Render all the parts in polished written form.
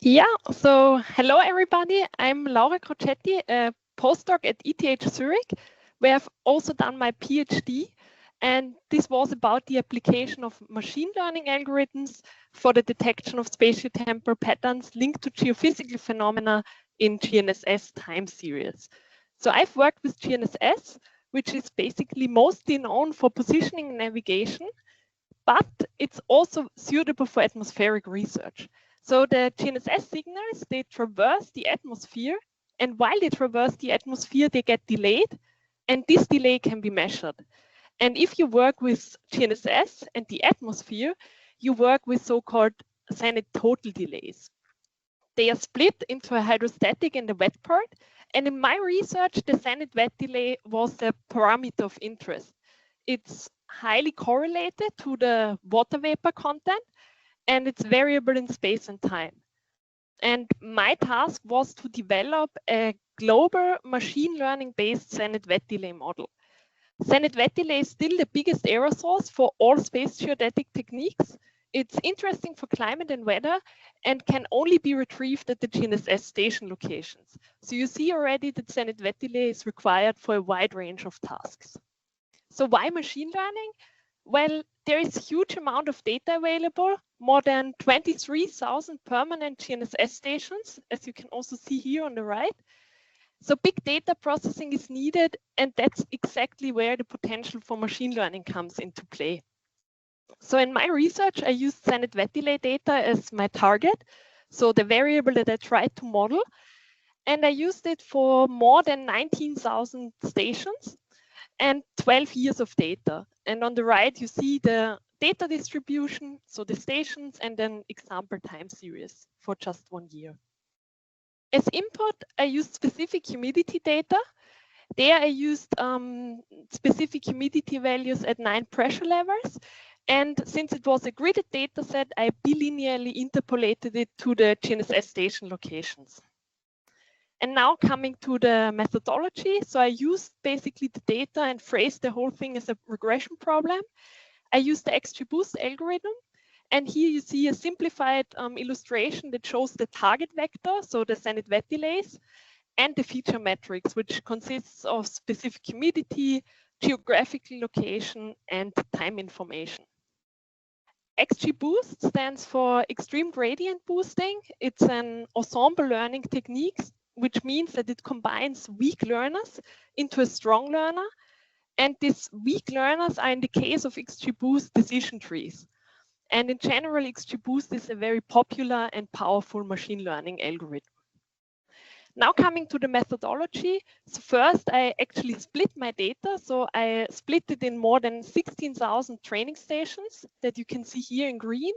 Yeah, so hello everybody. I'm Laura Crocetti, a postdoc at ETH Zurich, where I've also done my PhD. And this was about the application of machine learning algorithms for the detection of spatio-temporal patterns linked to geophysical phenomena in GNSS time series. So I've worked with GNSS, which is basically mostly known for positioning and navigation, but it's also suitable for atmospheric research. So the GNSS signals, they traverse the atmosphere, and while they traverse the atmosphere, they get delayed, and this delay can be measured. And if you work with GNSS and the atmosphere, you work with so-called zenith total delays. They are split into a hydrostatic and a wet part, and in my research, the zenith wet delay was a parameter of interest. It's highly correlated to the water vapor content, and it's variable in space and time. And my task was to develop a global machine learning based zenith wet delay model. Zenith wet delay is still the biggest error source for all space geodetic techniques. It's interesting for climate and weather and can only be retrieved at the GNSS station locations. So you see already that zenith wet delay is required for a wide range of tasks. So why machine learning? Well, there is a huge amount of data available, more than 23,000 permanent GNSS stations, as you can also see here on the right. So big data processing is needed, and that's exactly where the potential for machine learning comes into play. So in my research, I used zenith wet delay data as my target, so the variable that I tried to model, and I used it for more than 19,000 stations and 12 years of data. And on the right, you see the data distribution, so the stations, and then example time series for just 1 year. As input, I used specific humidity data. There I used specific humidity values at 9 pressure levels. And since it was a gridded data set, I bilinearly interpolated it to the GNSS station locations. And now coming to the methodology. So I used basically the data and phrased the whole thing as a regression problem. I used the XGBoost algorithm. And here you see a simplified illustration that shows the target vector, so the zenith wet delays, and the feature metrics, which consists of specific humidity, geographical location, and time information. XGBoost stands for extreme gradient boosting. It's an ensemble learning technique, which means that it combines weak learners into a strong learner. And these weak learners are, in the case of XGBoost, decision trees. And in general, XGBoost is a very popular and powerful machine learning algorithm. Now coming to the methodology. So first, I actually split my data. So I split it in more than 16,000 training stations that you can see here in green,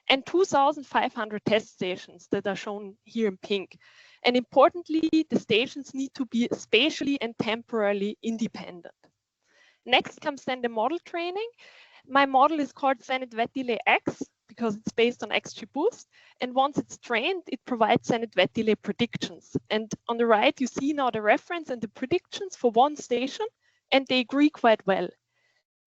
and 2,500 test stations that are shown here in pink. And importantly, the stations need to be spatially and temporally independent. Next comes then the model training. My model is called zenith wet delay X because it's based on XGBoost. And once it's trained, it provides zenith wet delay predictions. And on the right, you see now the reference and the predictions for one station, and they agree quite well.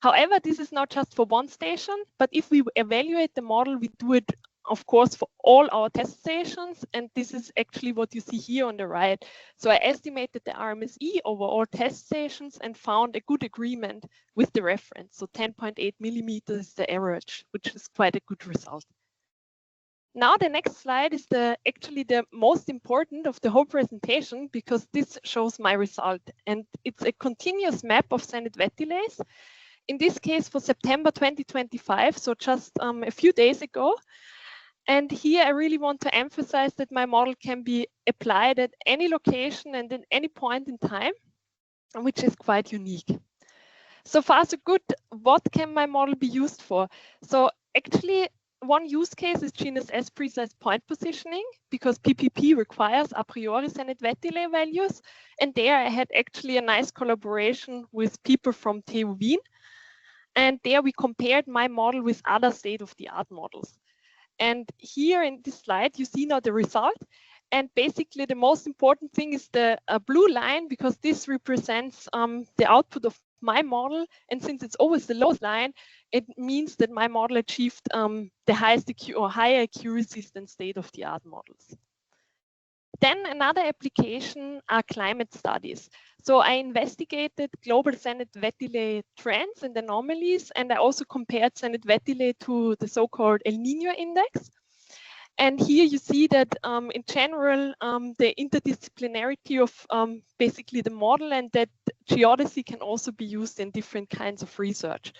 However, this is not just for one station, but if we evaluate the model, we do it, of course, for all our test stations. And this is actually what you see here on the right. So I estimated the RMSE over all test stations and found a good agreement with the reference. So 10.8 millimeters is the average, which is quite a good result. Now the next slide is actually the most important of the whole presentation, because this shows my result. And it's a continuous map of zenith wet delays. In this case for September 2025, so just a few days ago. And here I really want to emphasize that my model can be applied at any location and at any point in time, which is quite unique. So far, so good. What can my model be used for? So actually, one use case is GNSS precise point positioning, because PPP requires a priori zenith wet delay values. And there I had actually a nice collaboration with people from TU Wien. And there we compared my model with other state-of-the-art models. And here in this slide, you see now the result. And basically the most important thing is the blue line, because this represents the output of my model. And since it's always the lowest line, it means that my model achieved the highest or higher accuracies than state-of-the-art models. Then another application are climate studies. So I investigated global standard-wet delay trends and anomalies, and I also compared standard-wet delay to the so-called El Niño index. And here you see that in general, the interdisciplinarity of basically the model, and that geodesy can also be used in different kinds of research.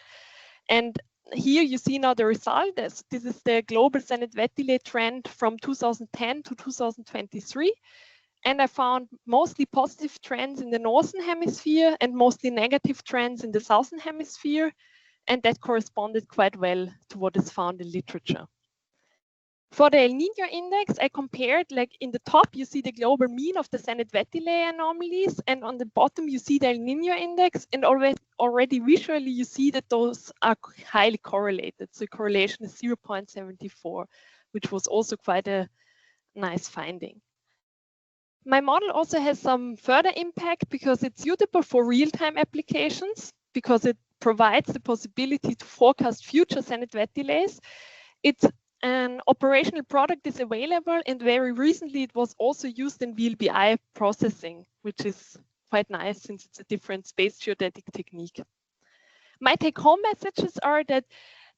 And here you see now the result. This is the global standard-wet delay trend from 2010 to 2023. And I found mostly positive trends in the northern hemisphere and mostly negative trends in the southern hemisphere. And that corresponded quite well to what is found in literature. For the El Niño index, I compared, like in the top, you see the global mean of the standard-wet delay anomalies, and on the bottom, you see the El Niño index, and already visually, you see that those are highly correlated. So correlation is 0.74, which was also quite a nice finding. My model also has some further impact because it's suitable for real-time applications, because it provides the possibility to forecast future standard-wet delays. It's an operational product is available, and very recently it was also used in VLBI processing, which is quite nice since it's a different space geodetic technique. My take-home messages are that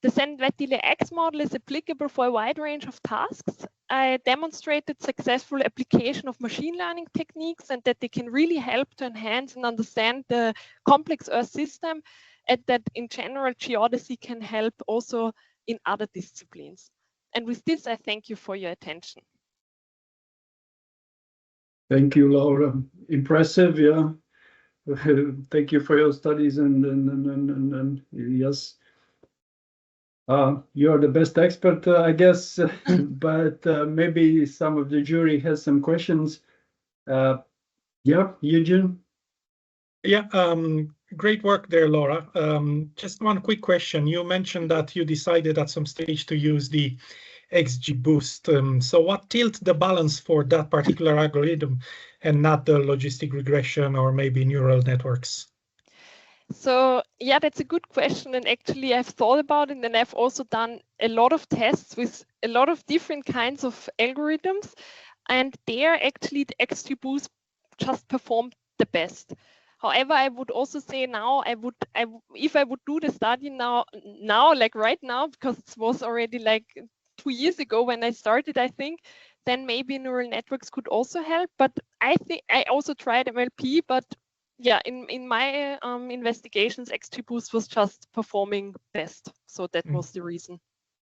the standard-wet delay X model is applicable for a wide range of tasks. I demonstrated successful application of machine learning techniques, and that they can really help to enhance and understand the complex Earth system, and that in general geodesy can help also in other disciplines. And with this, I thank you for your attention. Thank you, Laura. Impressive, yeah. Thank you for your studies and yes. You're the best expert, I guess, but maybe some of the jury has some questions. Yeah, Eugene? Yeah, great work there, Laura. Just one quick question. You mentioned that you decided at some stage to use the XGBoost. So what tilted the balance for that particular algorithm and not the logistic regression or maybe neural networks? So yeah, that's a good question. And actually I've thought about it, and I've also done a lot of tests with a lot of different kinds of algorithms. And there actually the XGBoost just performed the best. However, I would also say now if I would do the study now, like right now, because it was already like 2 years ago when I started, I think, then maybe neural networks could also help. But I think I also tried MLP, but yeah, in my investigations, XGBoost was just performing best. So that was the reason.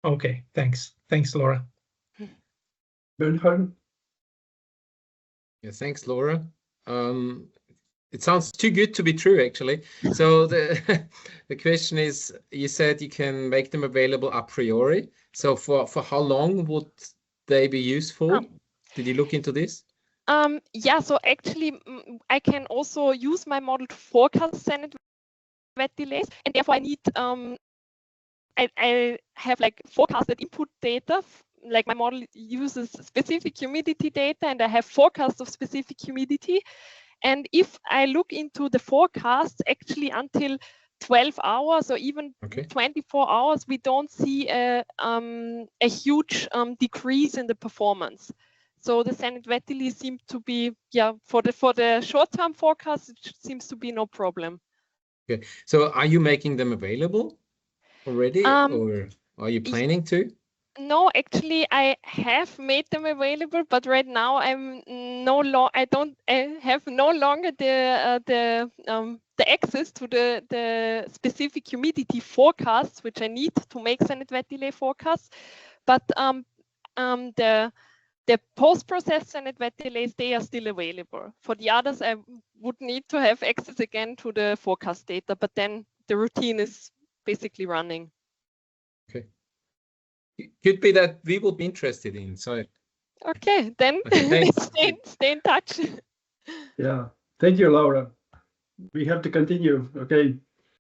Okay, thanks. Thanks, Laura. Bernhard? Yeah, thanks, Laura. It sounds too good to be true, actually. So the question is, you said you can make them available a priori. So for how long would they be useful? Did you look into this? Yeah, so actually I can also use my model to forecast standard-wet delays, and therefore I need I have like forecasted input data. Like my model uses specific humidity data, and I have forecasts of specific humidity. And if I look into the forecasts, actually until 12 hours or even 24 hours, we don't see a huge decrease in the performance. So the standard-wet delay seems to be, yeah, for the short-term forecast, it seems to be no problem. Okay, so are you making them available already, or are you planning to? No, actually, I have made them available, but right now I have no longer the access to the specific humidity forecasts, which I need to make standard-wet delay forecasts. But the post-process standard-wet delays, they are still available. For the others, I would need to have access again to the forecast data, but then the routine is basically running. Okay. It could be that we will be interested in. So okay, then stay in touch. Yeah, thank you, Laura. We have to continue. Okay.